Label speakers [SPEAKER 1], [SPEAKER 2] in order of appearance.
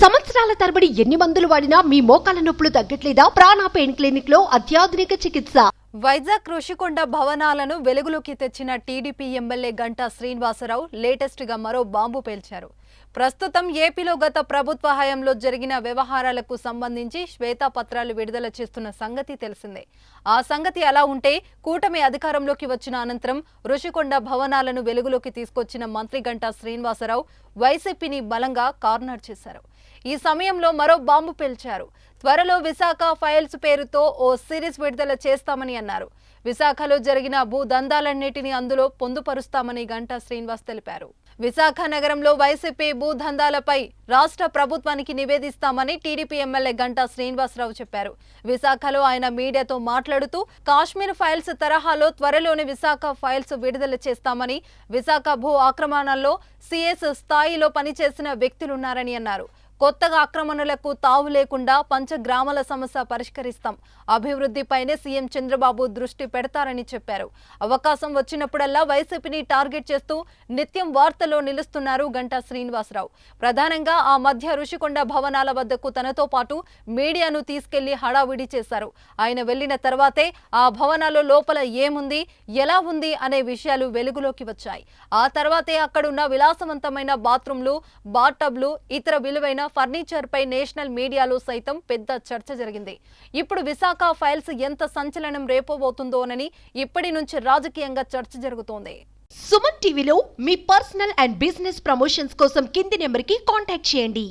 [SPEAKER 1] సంవత్సరాల తరబడి ఎన్ని మందులు వాడినా మీ మోకాల నొప్పులు తగ్గట్లేదా? ప్రాణ పెయిన్ క్లినిక్ లో అత్యాధునిక చికిత్స.
[SPEAKER 2] వైజాగ్ ఋషికొండ భవనాలను వెలుగులోకి తెచ్చిన TDP MLA Ganta Srinivasarao latest గా మరో బాంబు పేల్చారు. ప్రస్తుతం ఏపీలో గత ప్రభుత్వ హయాంలో జరిగిన వ్యవహారాలకు సంబంధించి శ్వేతపత్రాలు విడుదల చేస్తున్న సంగతి తెలిసిందే. ఆ సంగతి అలా ఉంటే కూటమి అధికారంలోకి వచ్చిన అనంతరం ఋషికొండ భవనాలను వెలుగులోకి తీసుకొచ్చిన మంత్రి గంటా శ్రీనివాసరావు వైసీపీని బలంగా కార్నర్ చేశారు. ఈ సమయంలో మరో బాంబు పేల్చారు. త్వరలో విశాఖ ఫైల్స్ పేరుతో ఓ సిరీస్ విడుదల చేస్తామని అన్నారు. విశాఖలో జరిగిన భూదందాలన్నిటినీ అందులో పొందుపరుస్తామని గంటా శ్రీనివాస్ తెలిపారు. విశాఖ నగరంలో వైసీపీ భూదందాలపై రాష్ట్ర ప్రభుత్వానికి నివేదిస్తామని టీడీపీ ఎమ్మెల్యే గంటా శ్రీనివాసరావు చెప్పారు. విశాఖలో ఆయన మీడియాతో మాట్లాడుతూ కాశ్మీర్ ఫైల్స్ తరహాలో త్వరలోనే విశాఖ ఫైల్స్ విడుదల చేస్తామని, విశాఖ భూ ఆక్రమణల్లో సిఎస్ స్థాయిలో పనిచేసిన వ్యక్తులున్నారని అన్నారు. కొత్తగా ఆక్రమణలకు తావు లేకుండా పంచగ్రామాల సమస్య పరిష్కరిస్తాం, అభివృద్ధిపైనే సీఎం చంద్రబాబు దృష్టి పెడతారని చెప్పారు. అవకాశం వచ్చినప్పుడల్లా వైసీపీని టార్గెట్ చేస్తూ నిత్యం వార్తల్లో నిలుస్తున్నారు గంటా శ్రీనివాసరావు. ప్రధానంగా ఆ మధ్య ఋషికొండ భవనాల వద్దకు తనతో పాటు మీడియాను తీసుకెళ్లి హడావిడి చేశారు. ఆయన వెళ్లిన తర్వాతే ఆ భవనాల లోపల ఏముంది, ఎలా ఉంది అనే విషయాలు వెలుగులోకి వచ్చాయి. ఆ తర్వాతే అక్కడున్న విలాసవంతమైన బాత్రూంలు, బాత్టబ్లు, ఇతర విలువైన ఫర్నిచర్ పై నేషనల్ మీడియాలో సైతం పెద్ద చర్చ జరిగింది. ఇప్పుడు విశాఖ ఫైల్స్ ఎంత సంచలనం రేపబోతుందోనని ఇప్పటి నుంచి రాజకీయంగా చర్చ జరుగుతోంది.
[SPEAKER 1] సుమన్ టీవీలో మీ పర్సనల్ అండ్ బిజినెస్ ప్రమోషన్స్ కోసం కింది నెంబర్కి కాంటాక్ట్ చేయండి.